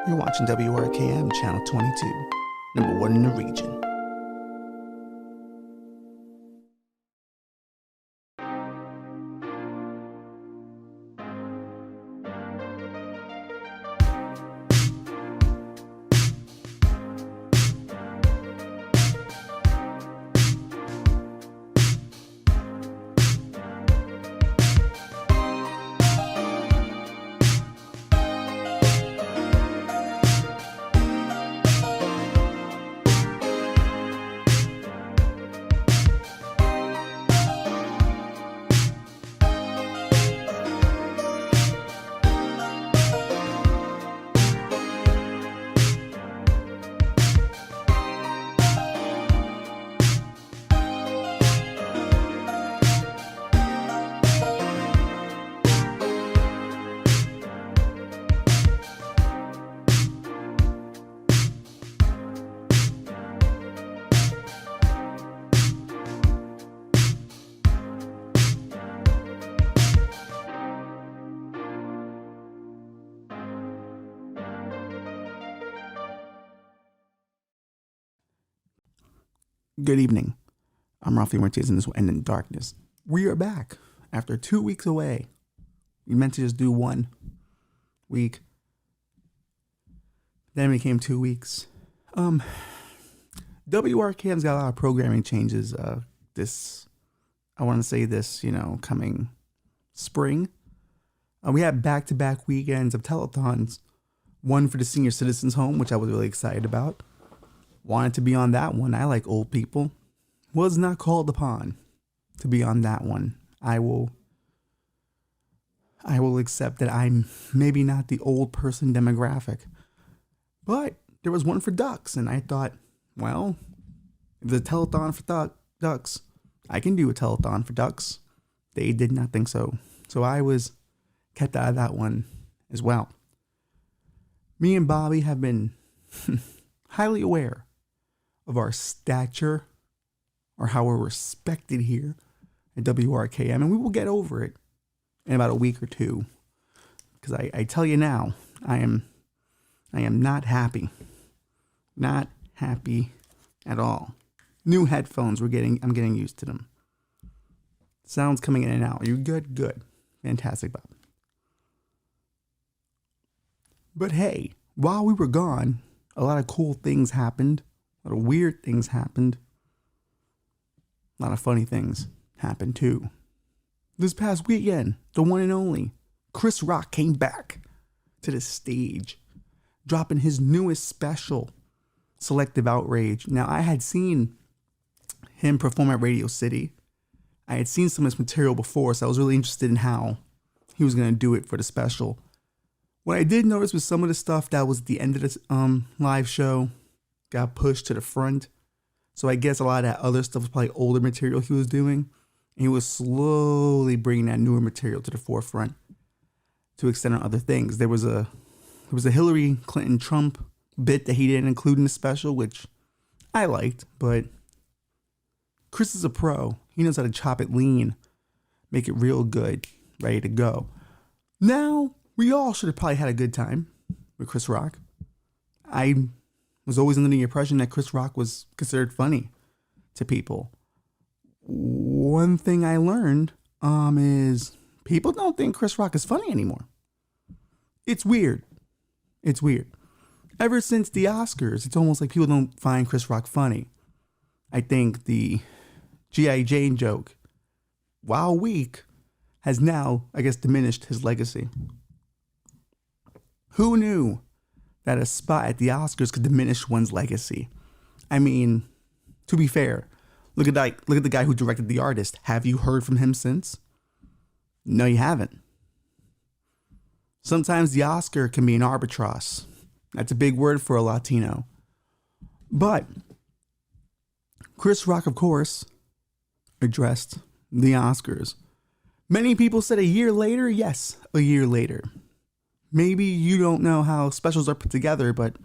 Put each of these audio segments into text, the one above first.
You're watching WRKM Channel 22, number one in the region. Good evening. I'm Rafi Martinez, and this will end in darkness. We are back after 2 weeks away. We meant to just do 1 week. Then it became 2 weeks. WRKM's got a lot of programming changes. I want to say this, coming spring. We had back-to-back weekends of telethons. One for the senior citizens home, which I was really excited about. Wanted to be on that one. I like old people. Was not called upon to be on that one. I will accept that I'm maybe not the old person demographic. But there was one for ducks, and I thought, well, if there's a telethon for ducks, I can do a telethon for ducks. They did not think so. So I was kept out of that one as well. Me and Bobby have been highly aware of our stature or how we're respected here at WRKM, and we will get over it in about a week or two. Because I tell you now, I am not happy. Not happy at all. New headphones, I'm getting used to them. Sounds coming in and out. Are you good? Good. Fantastic, Bob. But hey, while we were gone, a lot of cool things happened. A lot of weird things happened. A lot of funny things happened too. This past weekend, the one and only Chris Rock came back to the stage, dropping his newest special, Selective Outrage. Now, I had seen him perform at Radio City. I had seen some of his material before, so I was really interested in how he was going to do it for the special. What I did notice was some of the stuff that was at the end of this live show got pushed to the front. So I guess a lot of that other stuff was probably older material he was doing. And he was slowly bringing that newer material to the forefront to extend on other things. There was a Hillary Clinton Trump bit that he didn't include in the special, which I liked, but Chris is a pro. He knows how to chop it lean, make it real good, ready to go. Now, we all should have probably had a good time with Chris Rock. I was always under the impression that Chris Rock was considered funny to people. One thing I learned is people don't think Chris Rock is funny anymore. It's weird. It's weird. Ever since the Oscars, it's almost like people don't find Chris Rock funny. I think the G.I. Jane joke, while weak, has now, I guess, diminished his legacy. Who knew that a spot at the Oscars could diminish one's legacy? I mean, to be fair, look at the guy who directed The Artist. Have you heard from him since? No, you haven't. Sometimes the Oscar can be an albatross. That's a big word for a Latino. But Chris Rock, of course, addressed the Oscars. Many people said a year later. Yes, a year later. Maybe you don't know how specials are put together, but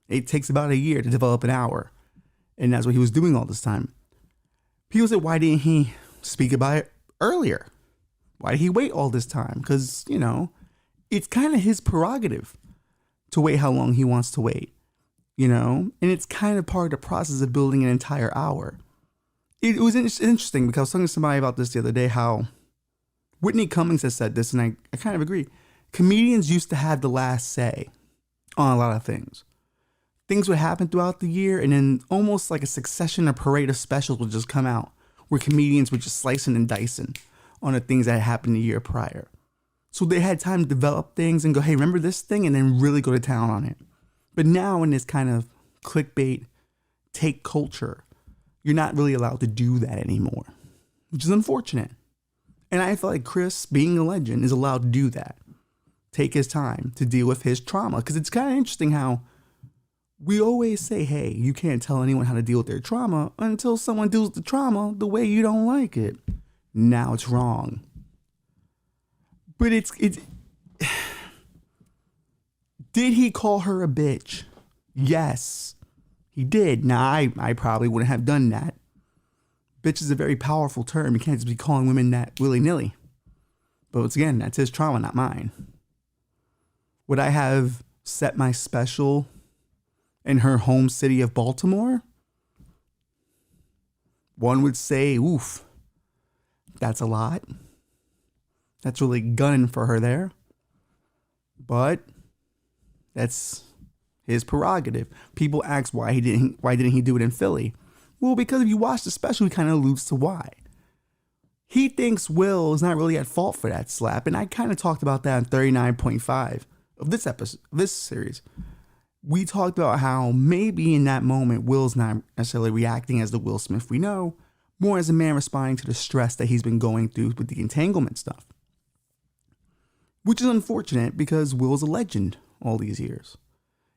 it takes about a year to develop an hour. And that's what he was doing all this time. People said, why didn't he speak about it earlier? Why did he wait all this time? Because, it's kind of his prerogative to wait how long he wants to wait, you know? And it's kind of part of the process of building an entire hour. It was interesting because I was talking to somebody about this the other day, how Whitney Cummings has said this, and I kind of agree. Comedians used to have the last say on a lot of things. Things would happen throughout the year, and then almost like a succession or parade of specials would just come out where comedians were just slicing and dicing on the things that had happened the year prior. So they had time to develop things and go, hey, remember this thing? And then really go to town on it. But now in this kind of clickbait take culture, you're not really allowed to do that anymore, which is unfortunate. And I feel like Chris, being a legend, is allowed to do that. Take his time to deal with his trauma. Because it's kind of interesting how we always say, hey, you can't tell anyone how to deal with their trauma until someone deals with the trauma the way you don't like it. Now it's wrong. But it's did he call her a bitch? Yes, he did. Now, I probably wouldn't have done that. Bitch is a very powerful term. You can't just be calling women that willy-nilly. But once again, that's his trauma, not mine. Would I have set my special in her home city of Baltimore? One would say, oof, that's a lot. That's really gunning for her there. But that's his prerogative. People ask why didn't he do it in Philly? Well, because if you watch the special, he kind of alludes to why. He thinks Will is not really at fault for that slap, and I kind of talked about that in 39.5 of this episode, this series. We talked about how maybe in that moment, Will's not necessarily reacting as the Will Smith we know, more as a man responding to the stress that he's been going through with the entanglement stuff. Which is unfortunate because Will's a legend all these years.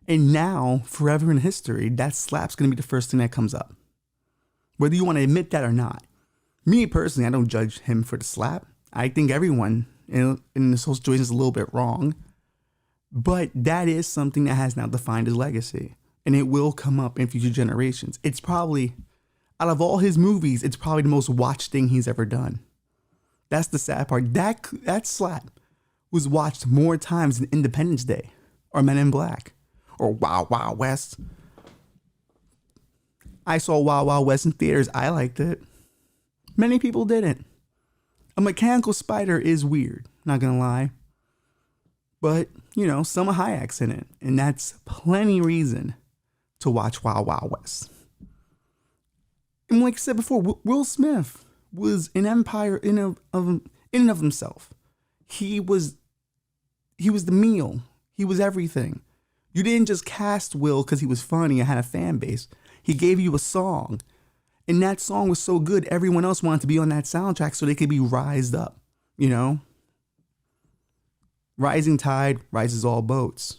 And now, forever in history, that slap's going to be the first thing that comes up. Whether you want to admit that or not. Me personally, I don't judge him for the slap. I think everyone in this whole situation is a little bit wrong. But that is something that has now defined his legacy. And it will come up in future generations. It's probably, out of all his movies, it's probably the most watched thing he's ever done. That's the sad part. That slap was watched more times than Independence Day or Men in Black or Wild Wild West. I saw Wild Wild West in theaters. I liked it. Many people didn't. A mechanical spider is weird, not gonna lie. But, you know, Selma Hayek's in it. And that's plenty reason to watch Wild Wild West. And like I said before, Will Smith was an empire in and of himself. He was the meal. He was everything. You didn't just cast Will because he was funny and had a fan base. He gave you a song. And that song was so good, everyone else wanted to be on that soundtrack so they could be rised up, you know? Rising tide rises all boats.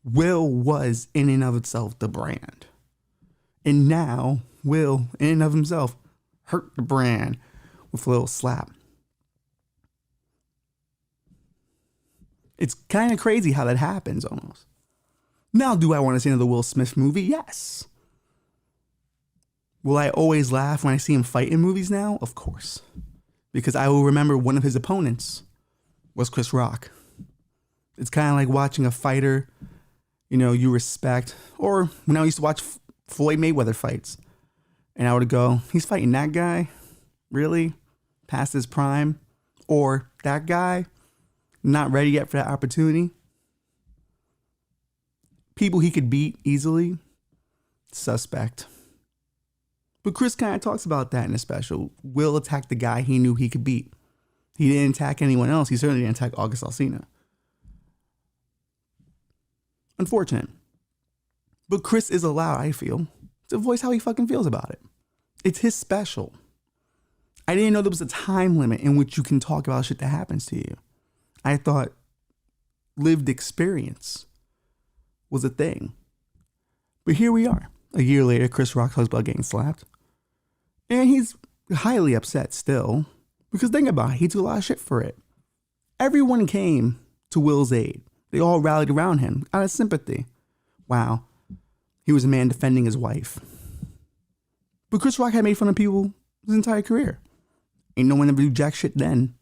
Will was in and of itself the brand. And now, Will, in and of himself, hurt the brand with a little slap. It's kind of crazy how that happens almost. Now, do I want to see another Will Smith movie? Yes. Will I always laugh when I see him fight in movies now? Of course. Because I will remember one of his opponents was Chris Rock. It's kind of like watching a fighter, you know, you respect. Or when I used to watch Floyd Mayweather fights. And I would go, he's fighting that guy? Really? Past his prime? Or that guy? Not ready yet for that opportunity? People he could beat easily? Suspect. But Chris kind of talks about that in the special. Will attacked the guy he knew he could beat. He didn't attack anyone else. He certainly didn't attack August Alsina. Unfortunate. But Chris is allowed, I feel, to voice how he fucking feels about it. It's his special. I didn't know there was a time limit in which you can talk about shit that happens to you. I thought lived experience was a thing. But here we are. A year later, Chris Rock talks about getting slapped. And he's highly upset still. Because think about it, he took a lot of shit for it. Everyone came to Will's aid. They all rallied around him out of sympathy. Wow. He was a man defending his wife. But Chris Rock had made fun of people his entire career. Ain't no one ever do jack shit then.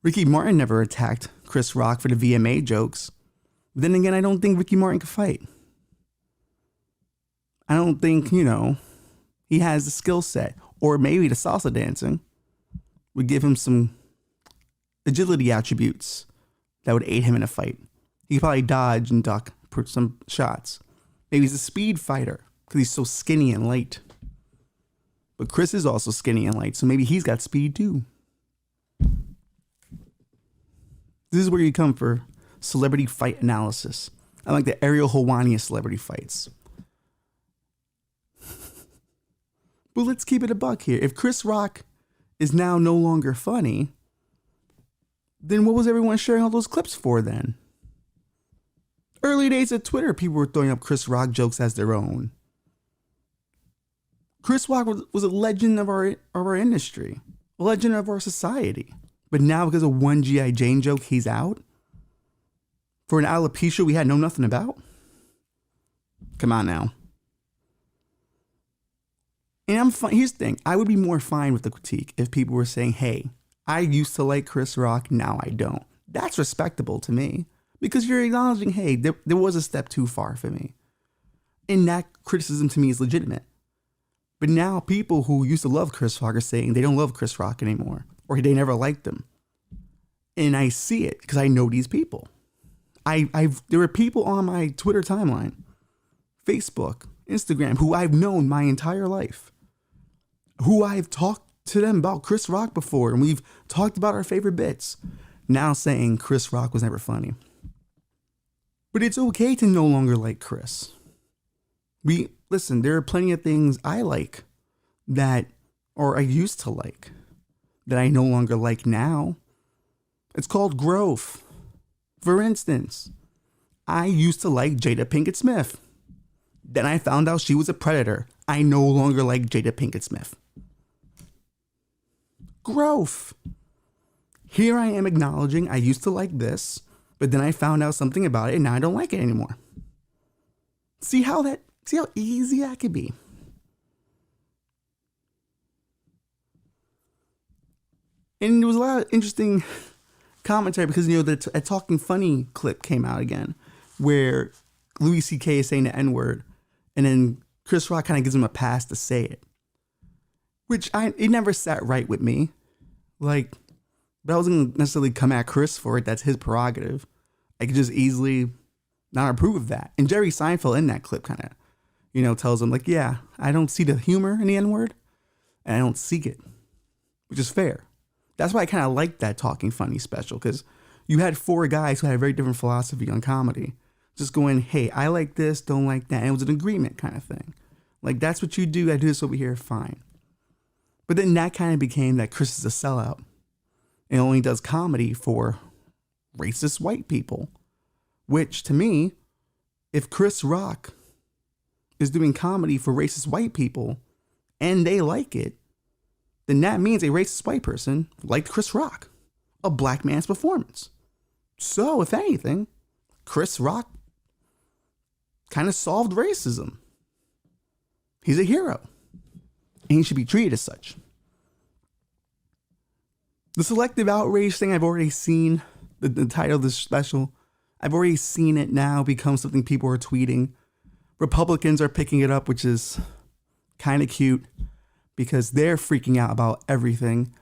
Ricky Martin never attacked Chris Rock for the VMA jokes. But then again, I don't think Ricky Martin could fight. I don't think, he has the skill set. Or maybe the salsa dancing would give him some agility attributes that would aid him in a fight. He could probably dodge and duck some shots. Maybe he's a speed fighter because he's so skinny and light. But Chris is also skinny and light, so maybe he's got speed too. This is where you come for celebrity fight analysis. I like the Ariel Helwani of celebrity fights. But let's keep it a buck here. If Chris Rock is now no longer funny, then what was everyone sharing all those clips for then? Early days of Twitter, people were throwing up Chris Rock jokes as their own. Chris Rock was a legend of our industry, a legend of our society. But now because of one G.I. Jane joke, he's out? For an alopecia we had known nothing about? Come on now. And I'm fine. Here's the thing. I would be more fine with the critique if people were saying, hey, I used to like Chris Rock, now I don't. That's respectable to me. Because you're acknowledging, hey, there was a step too far for me. And that criticism to me is legitimate. But now people who used to love Chris Rock are saying they don't love Chris Rock anymore. Or they never liked him. And I see it because I know these people. There were people on my Twitter timeline, Facebook, Instagram, who I've known my entire life. Who I've talked to them about Chris Rock before. And we've talked about our favorite bits. Now saying Chris Rock was never funny. But it's okay to no longer like Chris. Listen, there are plenty of things I like or I used to like, that I no longer like now. It's called growth. For instance, I used to like Jada Pinkett Smith. Then I found out she was a predator. I no longer like Jada Pinkett Smith. Growth. Here I am acknowledging I used to like this, but then I found out something about it and now I don't like it anymore. See how easy that could be. And there was a lot of interesting commentary because, a Talking Funny clip came out again where Louis C.K. is saying the N-word and then Chris Rock kind of gives him a pass to say it, which it never sat right with me. But I wasn't going to necessarily come at Chris for it. That's his prerogative. I could just easily not approve of that. And Jerry Seinfeld in that clip kind of, tells him yeah, I don't see the humor in the N-word and I don't seek it, which is fair. That's why I kind of liked that Talking Funny special, because you had four guys who had a very different philosophy on comedy. Just going, hey, I like this, don't like that. And it was an agreement kind of thing. That's what you do. I do this over here. Fine. But then that kind of became that Chris is a sellout and only does comedy for racist white people, which to me, if Chris Rock is doing comedy for racist white people and they like it, then that means a racist white person liked Chris Rock, a black man's performance. So, if anything, Chris Rock kind of solved racism. He's a hero, and he should be treated as such. The selective outrage thing I've already seen, the title of this special, I've already seen it now become something people are tweeting. Republicans are picking it up, which is kind of cute, because they're freaking out about everything.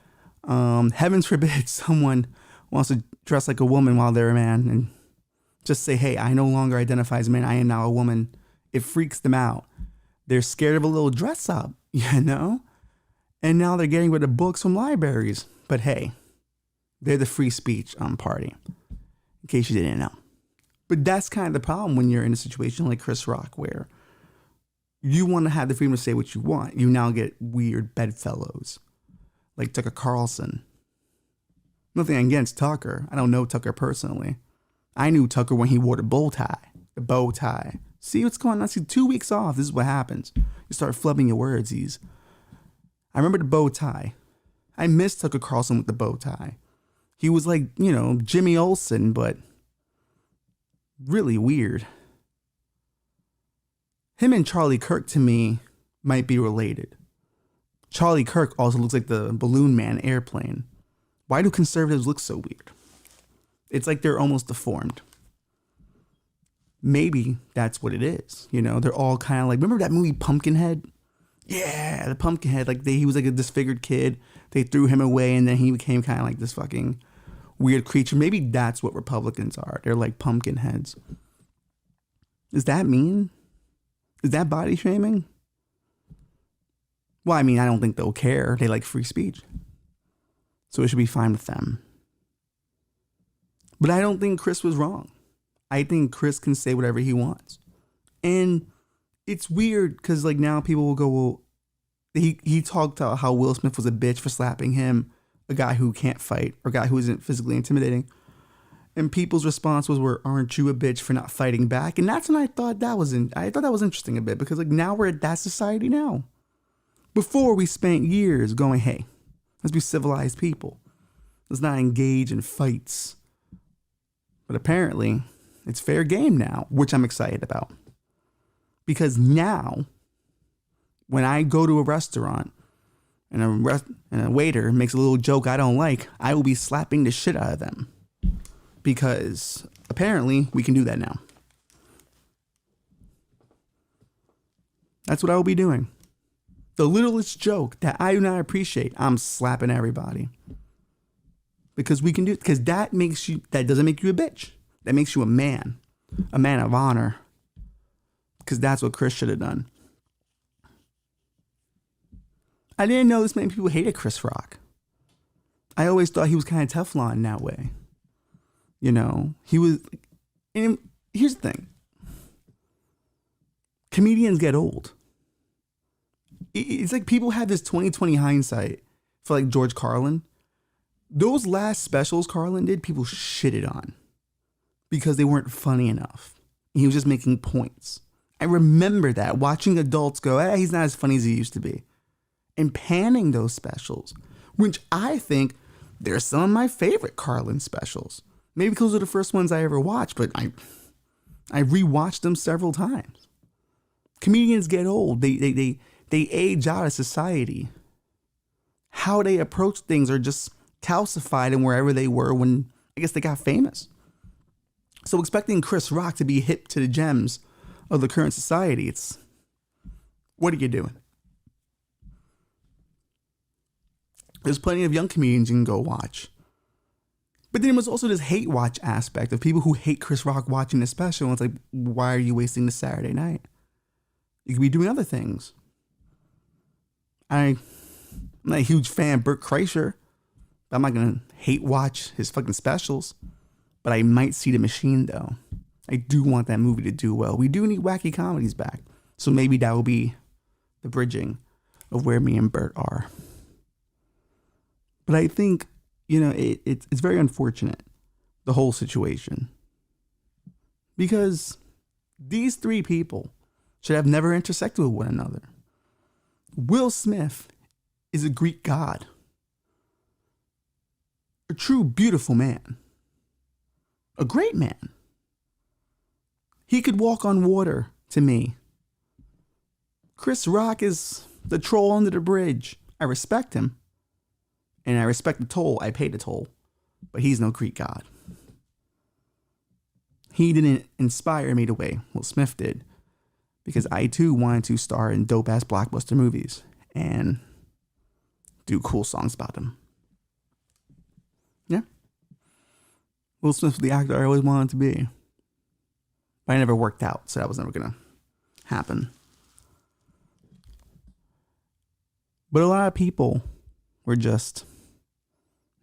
Heavens forbid someone wants to dress like a woman while they're a man and just say, hey, I no longer identify as a man, I am now a woman. It freaks them out. They're scared of a little dress up, And now they're getting rid of books from libraries. But hey, they're the free speech party, in case you didn't know. But that's kind of the problem when you're in a situation like Chris Rock, where you want to have the freedom to say what you want. You now get weird bedfellows like Tucker Carlson. Nothing against Tucker. I don't know Tucker personally. I knew Tucker when he wore the bow tie. The bow tie. See what's going on? See, 2 weeks off. This is what happens. You start flubbing your words. I remember the bow tie. I miss Tucker Carlson with the bow tie. He was like, Jimmy Olsen, but really weird. Him and Charlie Kirk, to me, might be related. Charlie Kirk also looks like the Balloon Man airplane. Why do conservatives look so weird? It's like they're almost deformed. maybe that's what it is. You know, they're all kind of like, remember that movie Pumpkinhead? Yeah, the Pumpkinhead. Like he was like a disfigured kid. They threw him away, and then he became kind of like this fucking weird creature. Maybe that's what Republicans are. They're like pumpkin heads. Does that mean? Is that body shaming? Well, I mean, I don't think they'll care. They like free speech. So it should be fine with them. But I don't think Chris was wrong. I think Chris can say whatever he wants. And it's weird because like now people will go, well, he talked about how Will Smith was a bitch for slapping him, a guy who can't fight or a guy who isn't physically intimidating. And people's response was, well, aren't you a bitch for not fighting back? And that's when I thought that was interesting a bit, because like now we're at that society now. Before we spent years going, hey, let's be civilized people. Let's not engage in fights. But apparently it's fair game now, which I'm excited about. Because now when I go to a restaurant and a waiter makes a little joke I don't like, I will be slapping the shit out of them. Because apparently we can do that now. That's what I will be doing. The littlest joke that I do not appreciate, I'm slapping everybody. Because we can do it. Because that doesn't make you a bitch. That makes you a man of honor. Because that's what Chris should have done. I didn't know this many people hated Chris Rock. I always thought he was kind of Teflon in that way. You know, he was. And here's the thing: comedians get old. It's like people have this 20/20 hindsight for like George Carlin. Those last specials Carlin did, people shitted on because they weren't funny enough. He was just making points. I remember that, watching adults go, hey, he's not as funny as he used to be. And panning those specials, which I think they're some of my favorite Carlin specials. Maybe because they're the first ones I ever watched, but I rewatched them several times. Comedians get old. They age out of society. How they approach things are just calcified in wherever they were when, I guess, they got famous. So expecting Chris Rock to be hip to the gems of the current society, it's, what are you doing? There's plenty of young comedians you can go watch. But then there was also this hate watch aspect of people who hate Chris Rock watching the special. And it's like, why are you wasting the Saturday night? You could be doing other things. I'm not a huge fan of Bert Kreischer. I'm not going to hate watch his fucking specials. But I might see The Machine, though. I do want that movie to do well. We do need wacky comedies back. So maybe that will be the bridging of where me and Bert are. But I think, you know, it's very unfortunate, the whole situation. Because these three people should have never intersected with one another. Will Smith is a Greek god. A true beautiful man. A great man. He could walk on water to me. Chris Rock is the troll under the bridge. I respect him. And I respect the toll. I pay the toll. But he's no Greek god. He didn't inspire me the way Will Smith did. Because I too wanted to star in dope ass blockbuster movies. And do cool songs about them. Yeah. Will Smith was the actor I always wanted to be. But I never worked out. So that was never going to happen. But a lot of people were just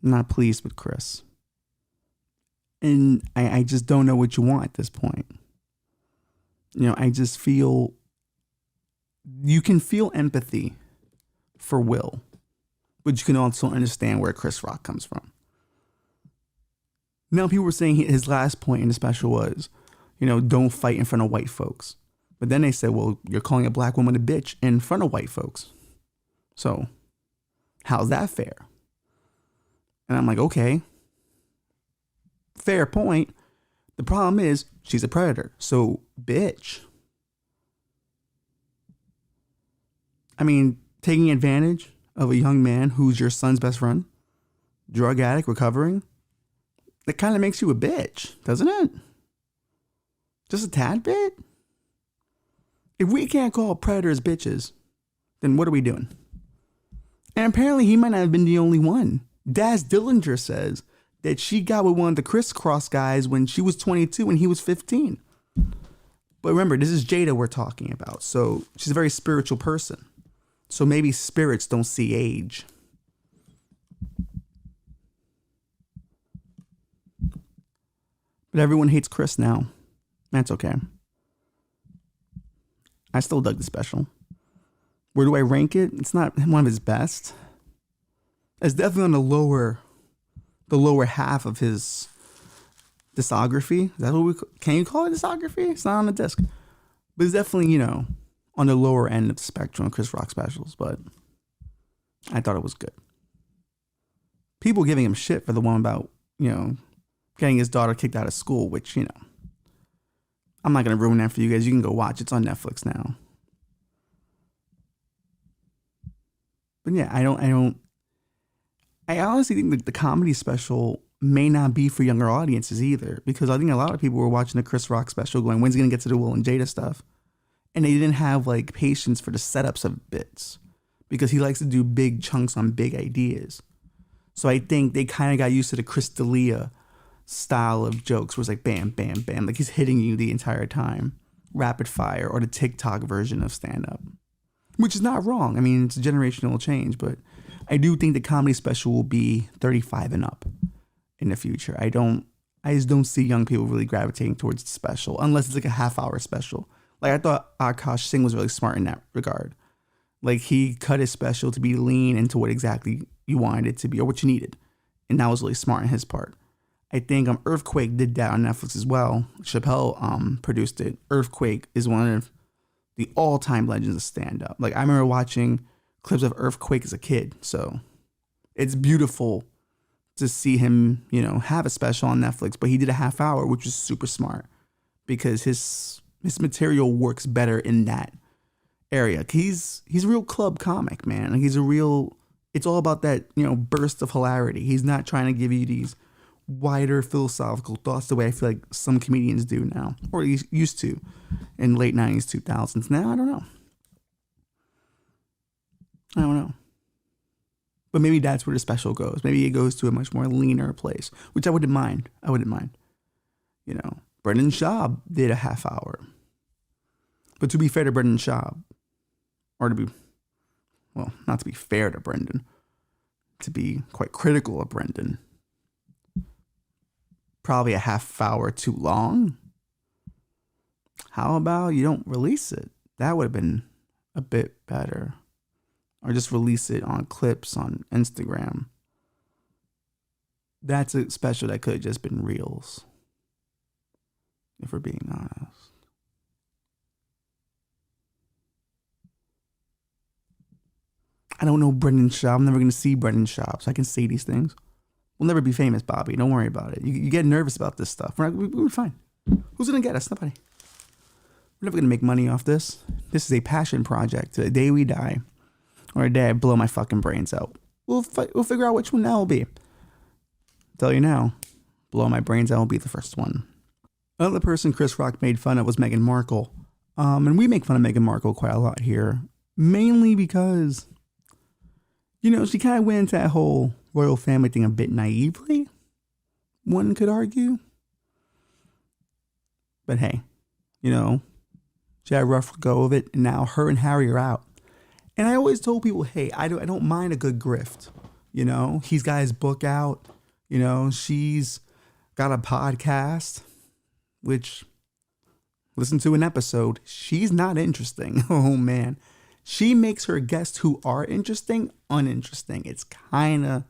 not pleased with Chris. And I just don't know what you want at this point. You know, I just feel, you can feel empathy for Will, but you can also understand where Chris Rock comes from. Now people were saying his last point in the special was, you know, don't fight in front of white folks. But then they said, well, you're calling a black woman a bitch in front of white folks. So how's that fair? And I'm like, okay, fair point. The problem is she's a predator. So bitch. I mean, taking advantage of a young man who's your son's best friend, drug addict, recovering, that kind of makes you a bitch, doesn't it? Just a tad bit? If we can't call predators bitches, then what are we doing? And apparently he might not have been the only one. Daz Dillinger says that she got with one of the crisscross guys when she was 22 and he was 15. But remember, this is Jada we're talking about. So she's a very spiritual person. So maybe spirits don't see age. But everyone hates Chris now. That's okay. I still dug the special. Where do I rank it? It's not one of his best. It's definitely on the lower half of his discography. Is that what can you call it discography? It's not on the disc. But it's definitely, on the lower end of the spectrum of Chris Rock specials. But I thought it was good. People giving him shit for the one about, getting his daughter kicked out of school, which, I'm not going to ruin that for you guys. You can go watch. It's on Netflix now. But yeah, I honestly think that the comedy special may not be for younger audiences either, because I think a lot of people were watching the Chris Rock special going, when's he going to get to the Will and Jada stuff? And they didn't have patience for the setups of bits, because he likes to do big chunks on big ideas. So I think they kind of got used to the Chris D'Elia style of jokes where it's like bam, bam, bam. Like he's hitting you the entire time. Rapid fire, or the TikTok version of stand-up. Which is not wrong. I mean, it's a generational change, but I do think the comedy special will be 35 and up in the future. I just don't see young people really gravitating towards the special unless it's like a half-hour special. I thought Akash Singh was really smart in that regard. He cut his special to be lean into what exactly you wanted it to be or what you needed. And that was really smart on his part. I think Earthquake did that on Netflix as well. Chappelle produced it. Earthquake is one of the all-time legends of stand-up. I remember watching clips of Earthquake as a kid. So it's beautiful to see him, have a special on Netflix. But he did a half hour, which was super smart because his material works better in that area. He's a real club comic, man. It's all about that, burst of hilarity. He's not trying to give you these wider philosophical thoughts the way I feel like some comedians do now, or at least used to in late 90s, 2000s. Now, I don't know. But maybe that's where the special goes. Maybe it goes to a much more leaner place, which I wouldn't mind. Brendan Schaub did a half hour. But to be fair to Brendan Schaub, not to be fair to Brendan, to be quite critical of Brendan, probably a half hour too long. How about you don't release it? That would have been a bit better. Or just release it on clips on Instagram. That's a special that could have just been reels, if we're being honest. I don't know Brendan Schaub. I'm never going to see Brendan Schaub, so I can say these things. We'll never be famous, Bobby. Don't worry about it. You get nervous about this stuff. We're fine. Who's going to get us? Nobody. We're never going to make money off this. This is a passion project. To the day we die, or the day I blow my fucking brains out. We'll figure out which one that will be. Tell you now, blow my brains out will be the first one. Another person Chris Rock made fun of was Meghan Markle. And we make fun of Meghan Markle quite a lot here. Mainly because, she kind of went into that whole royal family thing a bit naively, one could argue. But hey, she had a rough go of it, and now her and Harry are out. And I always told people, hey, I don't mind a good grift. He's got his book out. She's got a podcast, which, listen to an episode. She's not interesting. Oh, man. She makes her guests who are interesting uninteresting. It's kind of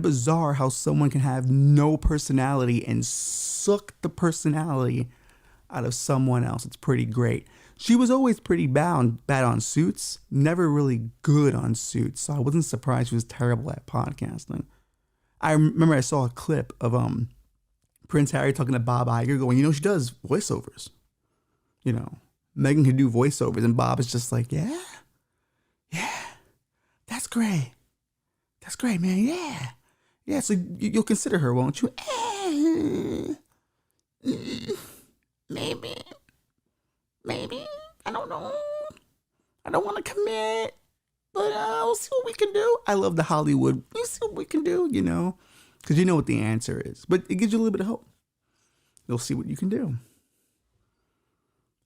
bizarre how someone can have no personality and suck the personality out of someone else. It's pretty great. She was always pretty bad on Suits, never really good on Suits, so I wasn't surprised she was terrible at podcasting. I remember I saw a clip of Prince Harry talking to Bob Iger going, she does voiceovers. Meghan can do voiceovers, and Bob is just like, yeah, that's great. That's great, man, yeah. Yeah, so you'll consider her, won't you? maybe, maybe, I don't know. I don't want to commit, but we'll see what we can do. I love the Hollywood. We'll see what we can do, because you know what the answer is. But it gives you a little bit of hope. You'll see what you can do.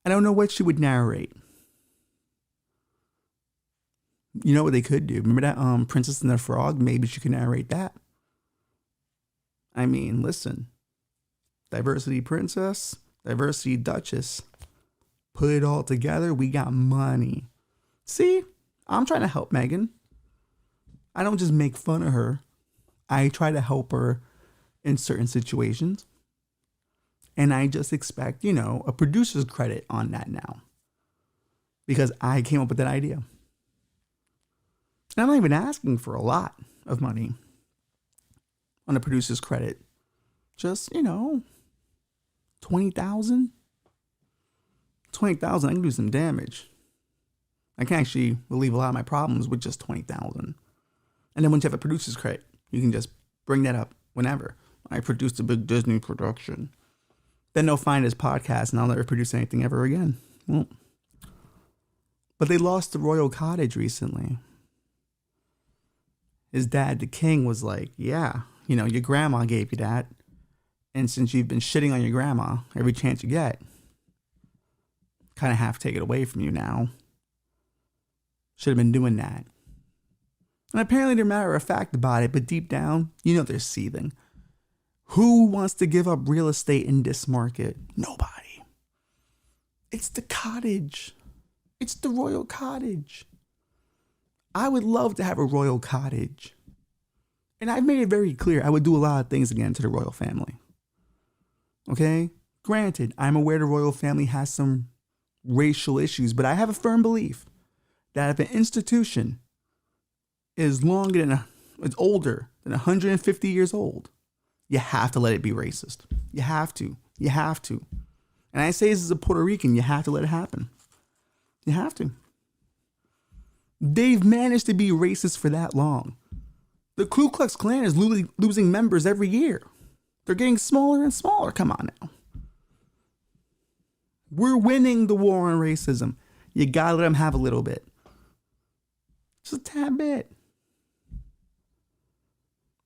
I don't know what she would narrate. You know what they could do? Remember that Princess and the Frog? Maybe she could narrate that. I mean, listen. Diversity princess, diversity duchess. Put it all together, we got money. See? I'm trying to help Meghan. I don't just make fun of her. I try to help her in certain situations. And I just expect, a producer's credit on that now. Because I came up with that idea. And I'm not even asking for a lot of money on a producer's credit. Just, 20,000. 20,000, I can do some damage. I can actually relieve a lot of my problems with just 20,000. And then once you have a producer's credit, you can just bring that up whenever. I produced a big Disney production. Then they'll find his podcast and I'll never produce anything ever again. Well, but they lost the royal cottage recently. His dad, the king, was like, yeah, your grandma gave you that. And since you've been shitting on your grandma every chance you get, kind of have to take it away from you now. Should have been doing that. And apparently they're matter of fact about it, but deep down, they're seething. Who wants to give up real estate in this market? Nobody. It's the cottage. It's the royal cottage. I would love to have a royal cottage. And I've made it very clear I would do a lot of things again to the royal family. Okay? Granted, I'm aware the royal family has some racial issues, but I have a firm belief that if an institution is older than 150 years old, you have to let it be racist. You have to. You have to. And I say this as a Puerto Rican, you have to let it happen. You have to. They've managed to be racist for that long. The Ku Klux Klan is losing members every year. They're getting smaller and smaller. Come on now. We're winning the war on racism. You gotta let them have a little bit. Just a tad bit.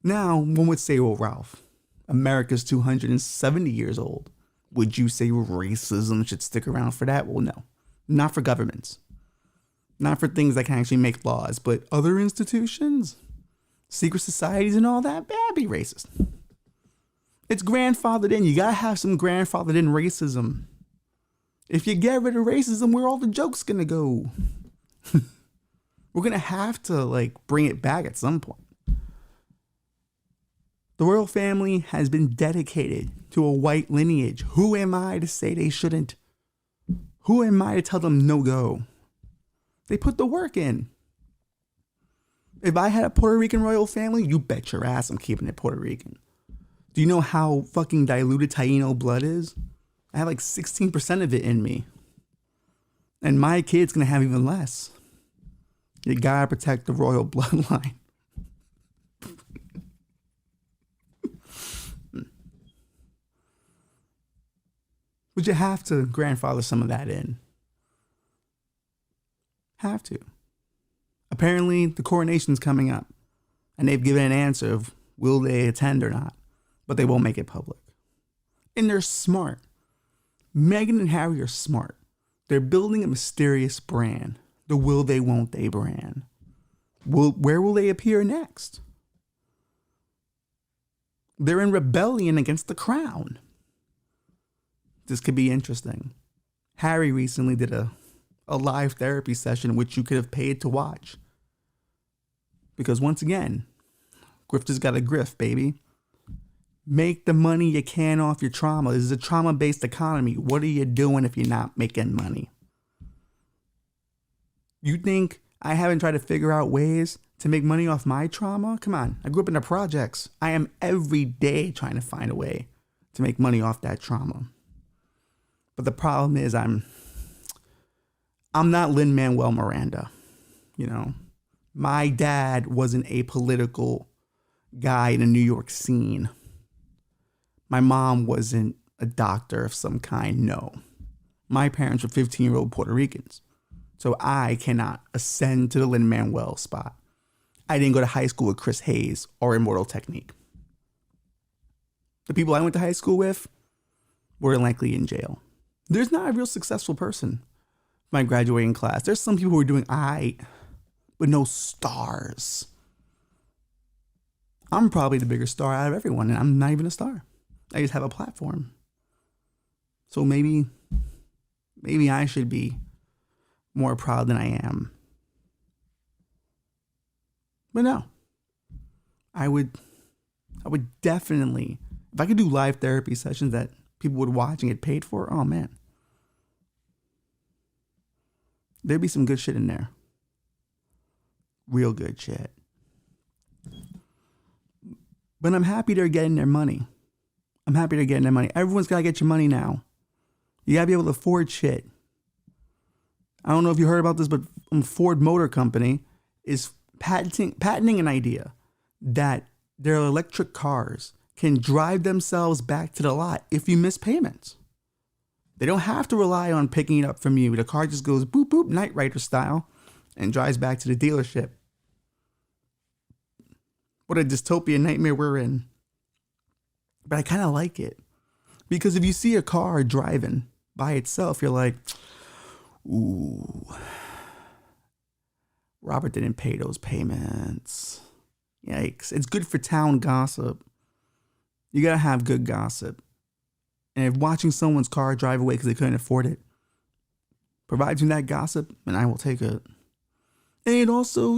Now, one would say, well, Ralph, America's 270 years old. Would you say racism should stick around for that? Well, no. Not for governments. Not for things that can actually make laws, but other institutions, secret societies and all that, be racist. It's grandfathered in. You gotta have some grandfathered in racism. If you get rid of racism, where all the jokes gonna go? We're gonna have to bring it back at some point. The royal family has been dedicated to a white lineage. Who am I to say they shouldn't? Who am I to tell them no go? They put the work in. If I had a Puerto Rican royal family, you bet your ass I'm keeping it Puerto Rican. Do you know how fucking diluted Taino blood is? I have 16% of it in me. And my kid's gonna have even less. You gotta protect the royal bloodline. But you have to grandfather some of that in. Have to. Apparently, the coronation's coming up. And they've given an answer of will they attend or not. But they won't make it public. And they're smart. Meghan and Harry are smart. They're building a mysterious brand. The will they, won't they brand. Where will they appear next? They're in rebellion against the crown. This could be interesting. Harry recently did a live therapy session which you could have paid to watch. Because once again, grifter's got a grift, baby. Make the money you can off your trauma. This is a trauma-based economy. What are you doing if you're not making money? You think I haven't tried to figure out ways to make money off my trauma? Come on, I grew up in the projects. I am every day trying to find a way to make money off that trauma. But the problem is I'm not Lin-Manuel Miranda, My dad wasn't a political guy in the New York scene. My mom wasn't a doctor of some kind. No. My parents were 15-year-old Puerto Ricans. So I cannot ascend to the Lin-Manuel spot. I didn't go to high school with Chris Hayes or Immortal Technique. The people I went to high school with were likely in jail. There's not a real successful person in my graduating class. There's some people who are doing but no stars. I'm probably the bigger star out of everyone, and I'm not even a star. I just have a platform. So maybe I should be more proud than I am. But no, I would definitely, if I could do live therapy sessions that people would watch and get paid for, oh man, there'd be some good shit in there. Real good shit. But I'm happy they're getting their money. Everyone's got to get your money now. You got to be able to afford shit. I don't know if you heard about this, but Ford Motor Company is patenting an idea that their electric cars can drive themselves back to the lot if you miss payments. They don't have to rely on picking it up from you. The car just goes boop, boop, Knight Rider style and drives back to the dealership. What a dystopian nightmare we're in. But I kind of like it. Because if you see a car driving by itself, you're like, ooh, Robert didn't pay those payments. Yikes. It's good for town gossip. You gotta have good gossip. And if watching someone's car drive away because they couldn't afford it provides you that gossip, then I will take it. And it also,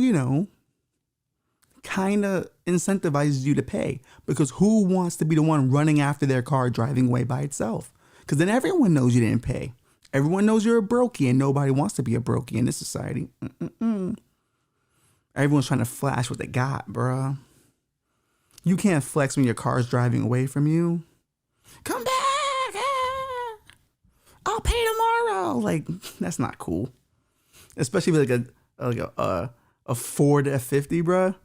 kind of incentivizes you to pay, because who wants to be the one running after their car driving away by itself? Because then everyone knows you didn't pay. Everyone knows you're a brokey, and nobody wants to be a brokey in this society. Everyone's trying to flash what they got, bruh. You can't flex when your car's driving away from you. Come back! I'll pay tomorrow. Like, that's not cool. Especially with a Ford F50, bruh.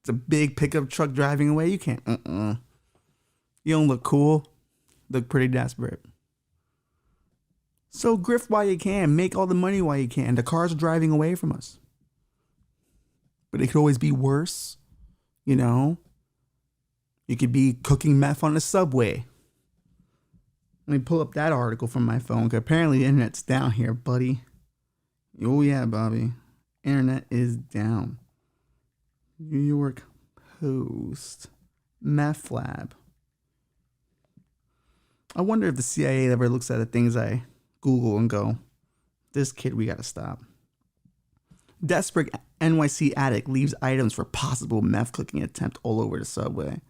It's a big pickup truck driving away. You can't. You don't look cool. Look pretty desperate. So grift while you can. Make all the money while you can. The cars are driving away from us. But it could always be worse. You could be cooking meth on the subway. Let me pull up that article from my phone, because apparently the internet's down here, buddy. Oh yeah, Bobby. Internet is down. New York Post. Meth lab. I wonder if the CIA ever looks at the things I Google and go, this kid we gotta stop. Desperate NYC addict leaves items for possible meth cooking attempt all over the subway.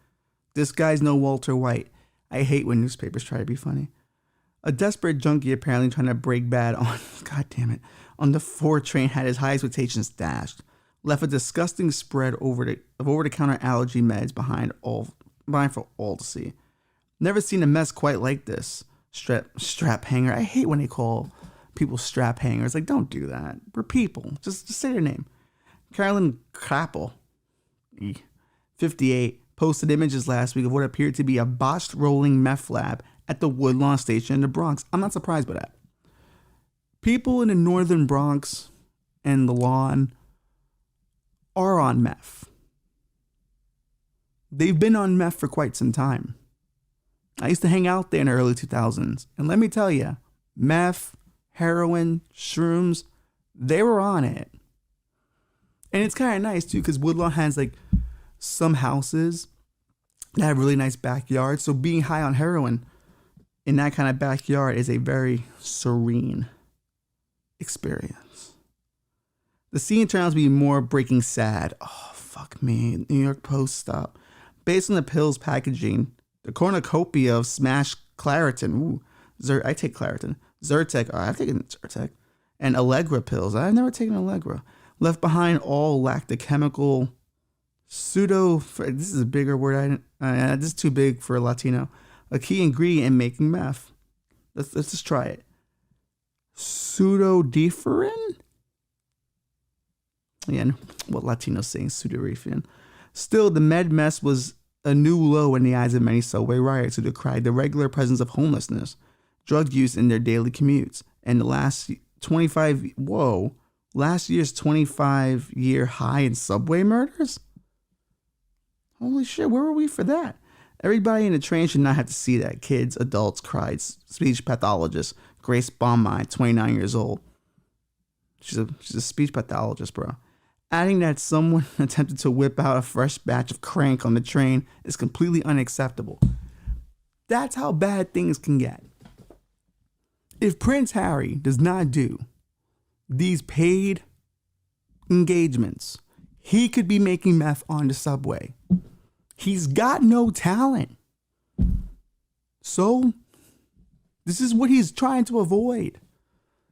This guy's no Walter White. I hate when newspapers try to be funny. A desperate junkie apparently trying to break bad on the 4 train had his high expectations dashed. Left a disgusting spread of over-the-counter allergy meds behind for all to see. Never seen a mess quite like this. Strap hanger. I hate when they call people strap hangers. Like, don't do that. We're people. Just say their name. Carolyn Crappel, 58, posted images last week of what appeared to be a botched rolling meth lab at the Woodlawn station in the Bronx. I'm not surprised by that. People in the northern Bronx and the Lawn are on meth. They've been on meth for quite some time. I used to hang out there in the early 2000s. And let me tell you, meth, heroin, shrooms, they were on it. And it's kind of nice too, because Woodlawn has like some houses that have really nice backyards. So being high on heroin in that kind of backyard is a very serene experience. The scene turned out to be more Breaking Sad. Oh, fuck me. New York Post stop. Based on the pill's packaging, the cornucopia of smashed Claritin. I take Claritin. Zyrtec. I've taken Zyrtec. And Allegra pills. I've never taken Allegra. Left behind all lacked the chemical this is a bigger word. This is too big for a Latino. A key ingredient in making meth. Let's just try it. Pseudoephedrine? Again, what Latinos saying pseudoephedrine. Still, the med mess was a new low in the eyes of many subway rioters who decried the regular presence of homelessness, drug use in their daily commutes, and the last year's 25-year high in subway murders? Holy shit, where were we for that? Everybody in the train should not have to see that. Kids, adults cried. Speech pathologist Grace Baumine, 29 years old. She's a speech pathologist, bro. Adding that someone attempted to whip out a fresh batch of crank on the train is completely unacceptable. That's how bad things can get. If Prince Harry does not do these paid engagements, he could be making meth on the subway. He's got no talent. So, this is what he's trying to avoid.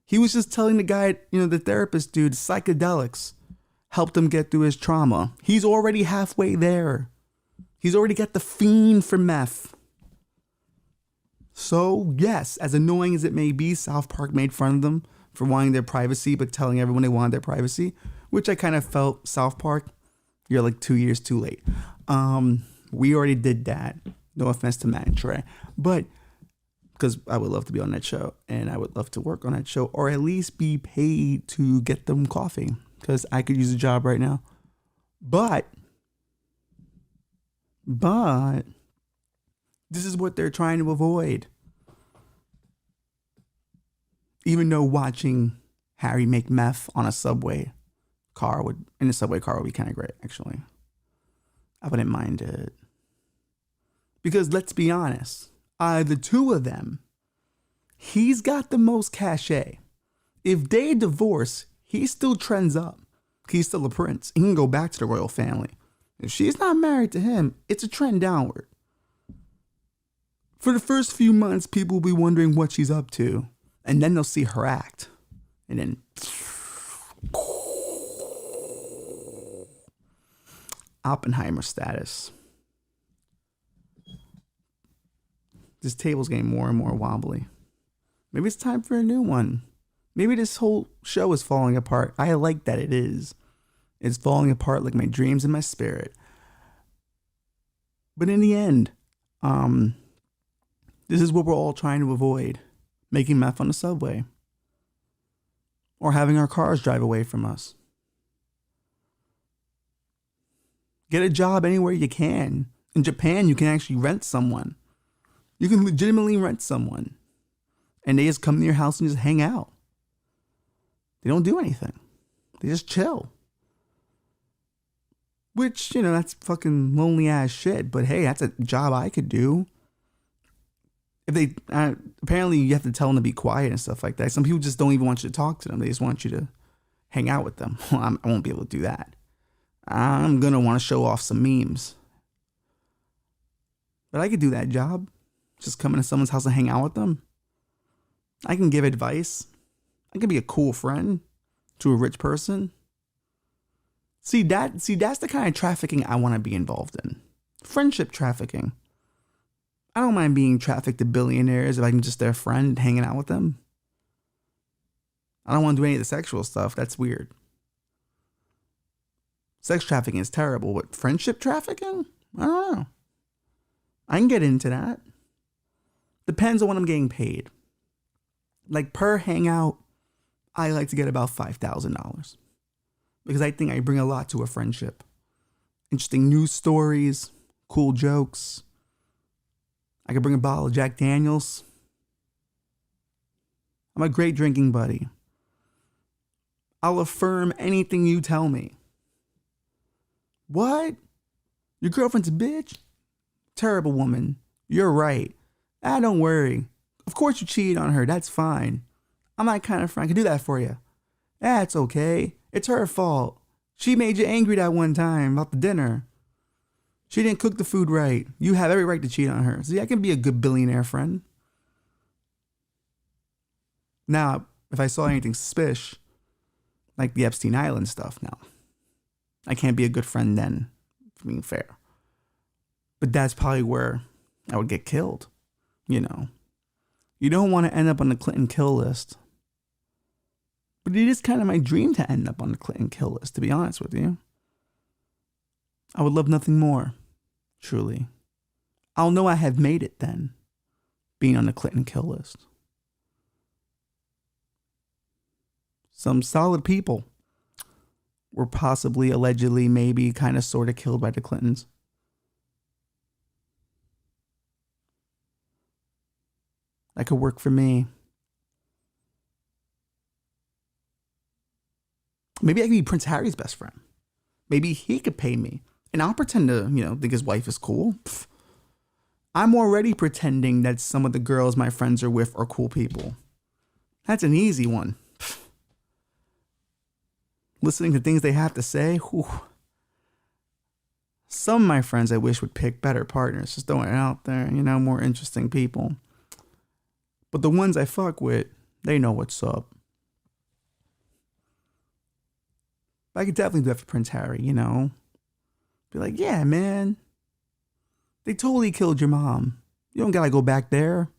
He was just telling the guy, the therapist dude, psychedelics helped him get through his trauma. He's already halfway there. He's already got the fiend for meth. So, yes, as annoying as it may be, South Park made fun of them for wanting their privacy, but telling everyone they wanted their privacy, which I kind of felt, South Park, you're like 2 years too late. We already did that. No offense to Matt and Trey, but because I would love to be on that show and I would love to work on that show, or at least be paid to get them coffee, because I could use a job right now. But this is what they're trying to avoid. Even though watching Harry make meth on a subway car would be kind of great, actually. I wouldn't mind it. Because let's be honest, the two of them, he's got the most cachet. If they divorce, he still trends up. He's still a prince. He can go back to the royal family. If she's not married to him, it's a trend downward. For the first few months, people will be wondering what she's up to. And then they'll see her act. And then Oppenheimer status. This table's getting more and more wobbly. Maybe it's time for a new one. Maybe this whole show is falling apart. I like that it is. It's falling apart like my dreams and my spirit. But in the end, this is what we're all trying to avoid. Making meth on the subway. Or having our cars drive away from us. Get a job anywhere you can. In Japan, you can actually rent someone. You can legitimately rent someone. And they just come to your house and just hang out. They don't do anything. They just chill. Which, that's fucking lonely ass shit. But hey, that's a job I could do. If they, apparently you have to tell them to be quiet and stuff like that. Some people just don't even want you to talk to them. They just want you to hang out with them. Well, I won't be able to do that. I'm going to want to show off some memes. But I could do that job. Just come into someone's house and hang out with them. I can give advice. I can be a cool friend to a rich person. See, that's the kind of trafficking I want to be involved in. Friendship trafficking. I don't mind being trafficked to billionaires if I can just their friend hanging out with them. I don't want to do any of the sexual stuff. That's weird. Sex trafficking is terrible, but friendship trafficking? I don't know. I can get into that. Depends on what I'm getting paid. Like per hangout, I like to get about $5,000 because I think I bring a lot to a friendship. Interesting news stories, cool jokes. I could bring a bottle of Jack Daniels. I'm a great drinking buddy. I'll affirm anything you tell me. What? Your girlfriend's a bitch? Terrible woman. You're right. Don't worry. Of course you cheated on her. That's fine. I'm that kind of friend. I can do that for you. It's okay. It's her fault. She made you angry that one time about the dinner. She didn't cook the food right. You have every right to cheat on her. See, I can be a good billionaire friend. Now, if I saw anything suspicious, like the Epstein Island stuff, now, I can't be a good friend then, for being fair. But that's probably where I would get killed. You don't want to end up on the Clinton kill list. But it is kind of my dream to end up on the Clinton kill list, to be honest with you. I would love nothing more Truly. I'll know I have made it then, being on the Clinton kill list. Some solid people were possibly, allegedly, maybe, kind of, sort of killed by the Clintons. That could work for me. Maybe I could be Prince Harry's best friend. Maybe he could pay me. And I'll pretend to, think his wife is cool. Pfft. I'm already pretending that some of the girls my friends are with are cool people. That's an easy one. Pfft. Listening to things they have to say. Whew. Some of my friends I wish would pick better partners. Just throwing it out there, more interesting people. But the ones I fuck with, they know what's up. But I could definitely do that for Prince Harry, Be like, yeah, man. They totally killed your mom. You don't gotta go back there.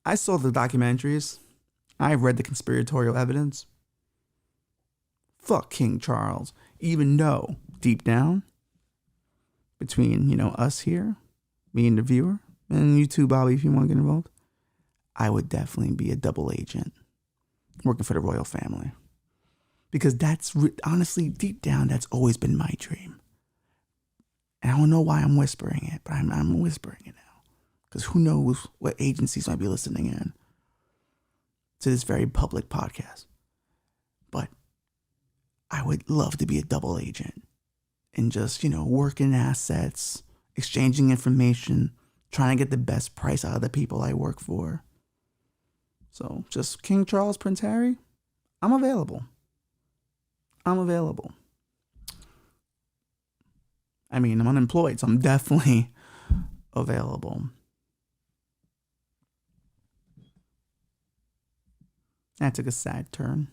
I saw the documentaries. I've read the conspiratorial evidence. Fuck King Charles. Even though, deep down, between, us here, me and the viewer, and you too, Bobby, if you want to get involved, I would definitely be a double agent working for the royal family. Because that's, honestly, deep down, that's always been my dream. And I don't know why I'm whispering it, but I'm whispering it now. Because who knows what agencies might be listening in to this very public podcast. But I would love to be a double agent and just, working assets, exchanging information, trying to get the best price out of the people I work for. So just King Charles, Prince Harry, I'm available. I'm unemployed, so I'm definitely available. That took a sad turn.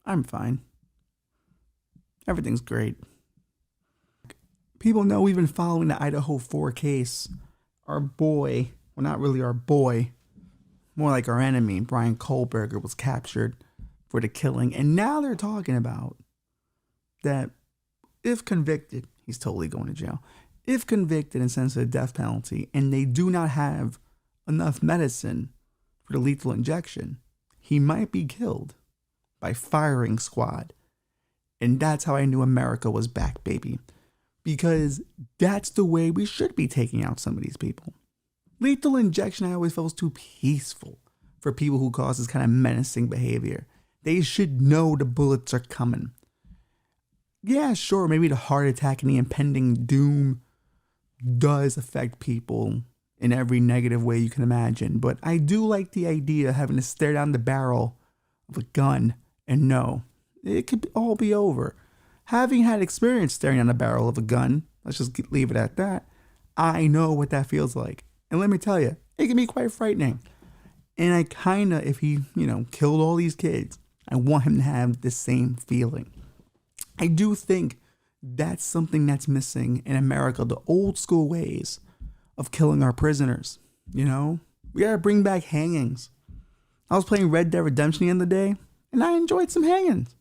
I'm fine. Everything's great. People know we've been following the Idaho 4 case. Our boy, well, not really our boy, more like our enemy, Brian Kohlberger, was captured for the killing. And now they're talking about that if convicted, he's totally going to jail. If convicted and sentenced to the death penalty, and they do not have enough medicine for the lethal injection, he might be killed by firing squad. And that's how I knew America was back, baby. Because that's the way we should be taking out some of these people. Lethal injection, I always felt, was too peaceful for people who cause this kind of menacing behavior. They should know the bullets are coming. Yeah, sure, maybe the heart attack and the impending doom does affect people in every negative way you can imagine. But I do like the idea of having to stare down the barrel of a gun and know it could all be over. Having had experience staring down the barrel of a gun, let's just leave it at that, I know what that feels like. And let me tell you, it can be quite frightening. And I kind of, if he, killed all these kids, I want him to have the same feeling. I do think that's something that's missing in America, the old school ways of killing our prisoners. We gotta bring back hangings. I was playing Red Dead Redemption the other day, and I enjoyed some hangings.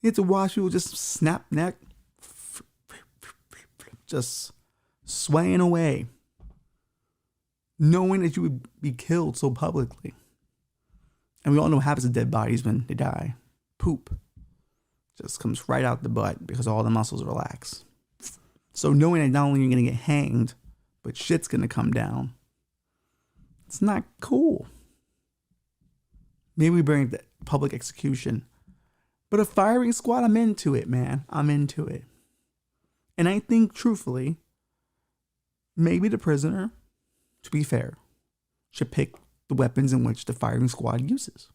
You get to watch people just snap neck, just swaying away, knowing that you would be killed so publicly. And we all know what happens to dead bodies when they die. Poop just comes right out the butt because all the muscles relax. So knowing that not only you're going to get hanged, but shit's going to come down, it's not cool. Maybe we bring the public execution. But a firing squad, I'm into it, man. I'm into it. And I think, truthfully, maybe the prisoner, to be fair, should pick the weapons in which the firing squad uses.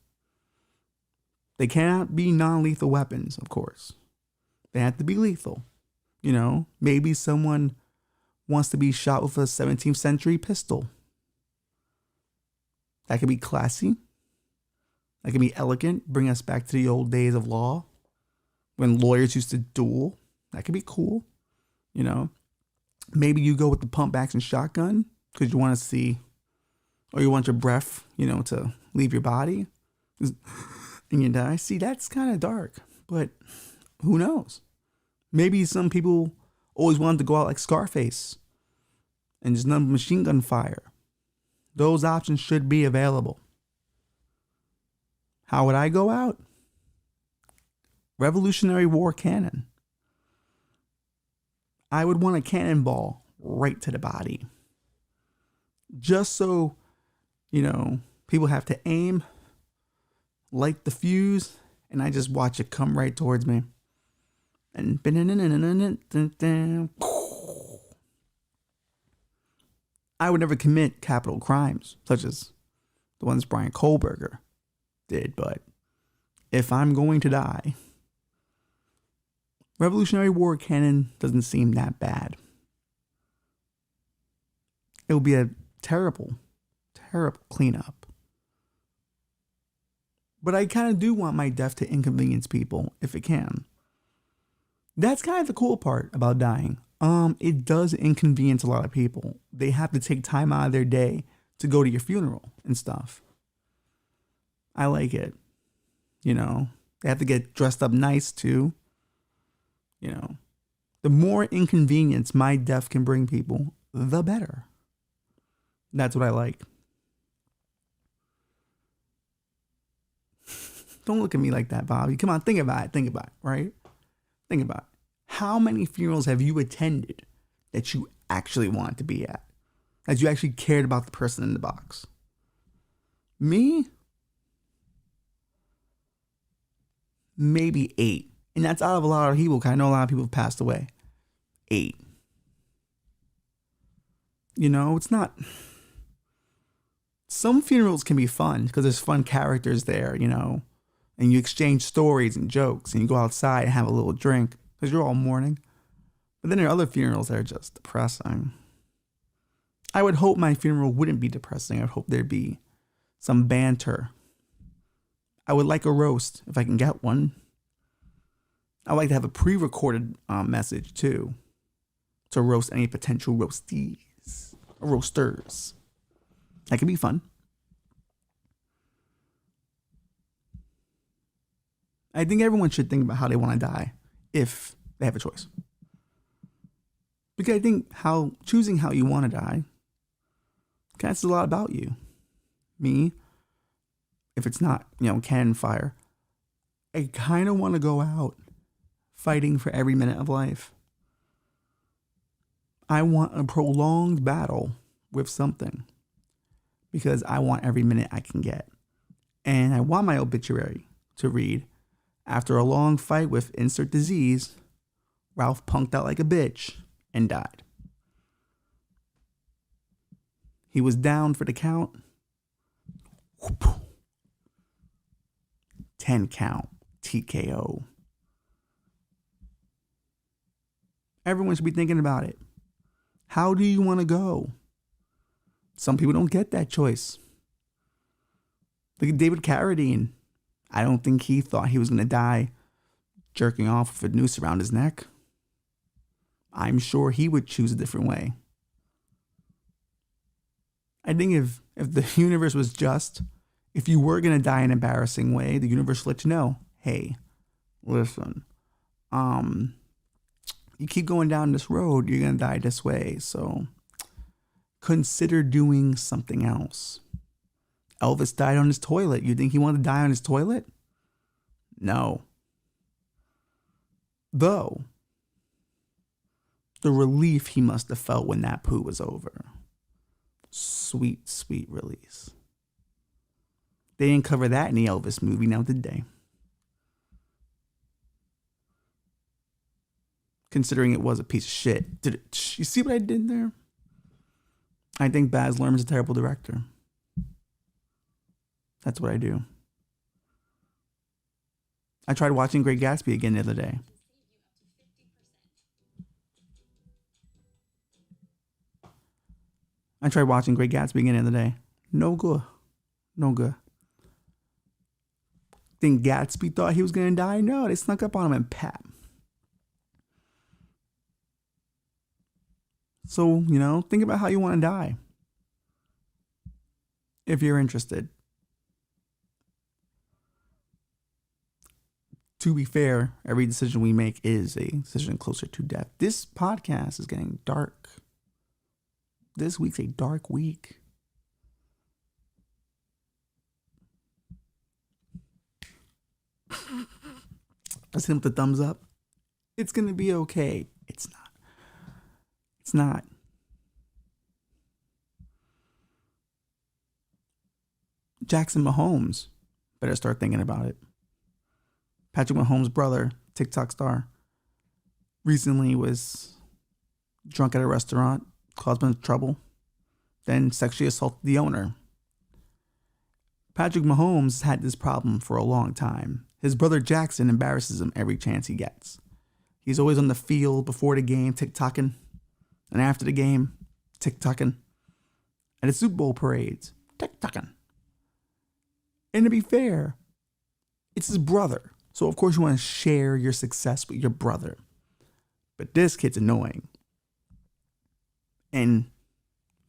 They cannot be non-lethal weapons, of course. They have to be lethal. Maybe someone wants to be shot with a 17th century pistol. That could be classy. That can be elegant, bring us back to the old days of law when lawyers used to duel. That could be cool. Maybe you go with the pump action shotgun because you want to see, or you want your breath, to leave your body and you die. See, that's kind of dark, but who knows? Maybe some people always wanted to go out like Scarface and just none machine gun fire. Those options should be available. How would I go out? Revolutionary War cannon. I would want a cannonball right to the body. Just so, people have to aim, light the fuse, and I just watch it come right towards me. And I would never commit capital crimes, such as the ones Brian Kohlberger did, but if I'm going to die, Revolutionary War cannon doesn't seem that bad. It will be a terrible, terrible cleanup. But I kind of do want my death to inconvenience people if it can. That's kind of the cool part about dying. It does inconvenience a lot of people. They have to take time out of their day to go to your funeral and stuff. I like it. They have to get dressed up nice too. The more inconvenience my death can bring people, the better. That's what I like. Don't look at me like that, Bobby. Come on, think about it, right? Think about it. How many funerals have you attended that you actually wanted to be at? That you actually cared about the person in the box? Me? Maybe 8. And that's out of a lot of people, because I know a lot of people have passed away. 8. It's not... Some funerals can be fun because there's fun characters there, and you exchange stories and jokes and you go outside and have a little drink because you're all mourning. But then there are other funerals that are just depressing. I would hope my funeral wouldn't be depressing. I would hope there'd be some banter. I would like a roast if I can get one. I would like to have a pre-recorded message too, to roast any potential roastees or roasters. That could be fun. I think everyone should think about how they want to die if they have a choice. Because I think choosing how you want to die kind of says a lot about you. Me, if it's not, cannon fire, I kind of want to go out fighting for every minute of life. I want a prolonged battle with something because I want every minute I can get. And I want my obituary to read, after a long fight with insert disease, Ralph punked out like a bitch and died. He was down for the count. 10 count, TKO. Everyone should be thinking about it. How do you want to go? Some people don't get that choice. Look at David Carradine. I don't think he thought he was going to die jerking off with a noose around his neck. I'm sure he would choose a different way. I think if the universe was just, if you were going to die in an embarrassing way, the universe would let you know, hey, listen, you keep going down this road, you're going to die this way. So consider doing something else. Elvis died on his toilet. You think he wanted to die on his toilet? No. Though, the relief he must have felt when that poo was over. Sweet, sweet release. They didn't cover that in the Elvis movie, now did they? Considering it was a piece of shit. You see what I did there? I think Baz Luhrmann's a terrible director. That's what I do. I tried watching Great Gatsby again the other day. I tried watching Great Gatsby again the other day. No good. No good. Think Gatsby thought he was going to die? No, they snuck up on him and pat. So, think about how you want to die. If you're interested. to be fair, every decision we make is a decision closer to death. This podcast is getting dark. This week's a dark week. Let's hit him with the thumbs up. It's going to be okay. It's not. It's not. Jackson Mahomes better start thinking about it. Patrick Mahomes' brother, TikTok star, recently was drunk at a restaurant, caused a bunch of trouble, then sexually assaulted the owner. Patrick Mahomes had this problem for a long time. His brother Jackson embarrasses him every chance he gets. He's always on the field before the game, TikToking, and after the game, TikToking. At the Super Bowl parades, TikToking. And to be fair, it's his brother. So of course you want to share your success with your brother. But this kid's annoying. And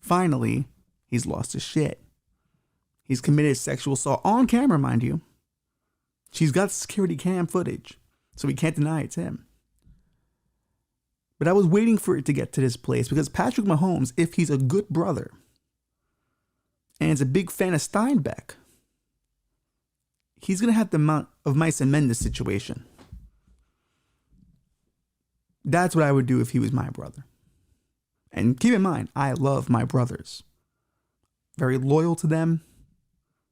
finally, he's lost his shit. He's committed sexual assault on camera, mind you. She's got security cam footage, so we can't deny it's him. But I was waiting for it to get to this place because Patrick Mahomes, if he's a good brother and is a big fan of Steinbeck, he's going to have the amount of mice and men in this situation. That's what I would do if he was my brother. And keep in mind, I love my brothers. Very loyal to them.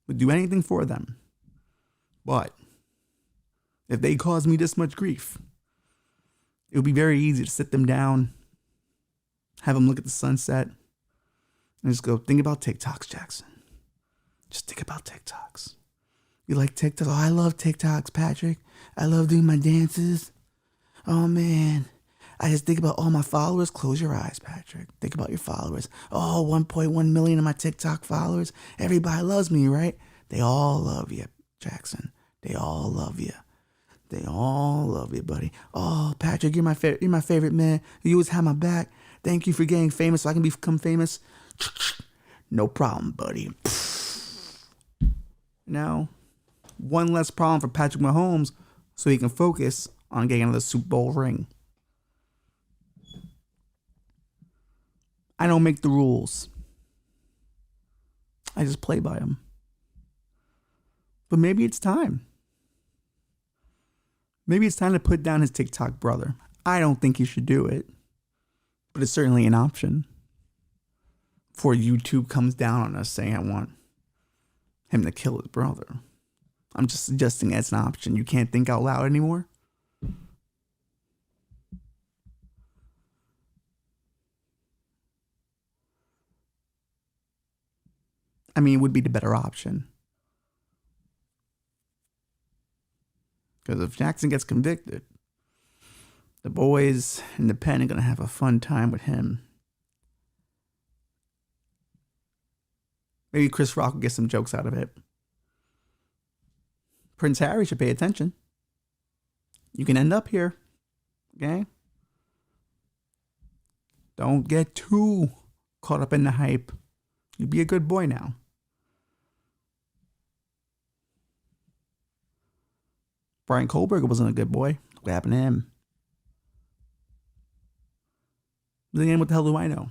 Would do anything for them. But if they cause me this much grief, it would be very easy to sit them down, have them look at the sunset, and just go, think about TikToks, Jackson. Just think about TikToks. You like TikTok? Oh, I love TikToks, Patrick. I love doing my dances. Oh, man. I just think about all my followers. Close your eyes, Patrick. Think about your followers. Oh, 1.1 million of my TikTok followers. Everybody loves me, right? They all love you, Jackson. They all love you. They all love you, buddy. Oh, Patrick, you're my favorite. You're my favorite man. You always have my back. Thank you for getting famous so I can become famous. No problem, buddy. Now, one less problem for Patrick Mahomes so he can focus on getting another Super Bowl ring. I don't make the rules. I just play by them. But maybe it's time. Maybe it's time to put down his TikTok brother. I don't think he should do it. But it's certainly an option. Before YouTube comes down on us saying I want him to kill his brother. I'm just suggesting that's an option. You can't think out loud anymore. I mean, it would be the better option. Because if Jackson gets convicted, the boys in the pen are going to have a fun time with him. Maybe Chris Rock will get some jokes out of it. Prince Harry should pay attention. You can end up here. Okay? Don't get too caught up in the hype. You be a good boy now. Brian Kohlberger wasn't a good boy. What happened to him? Then again, what the hell do I know?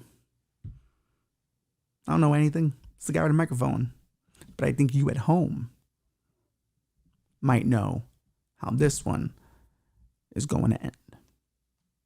I don't know anything. It's the guy with a microphone. But I think you at home might know how this one is going to end.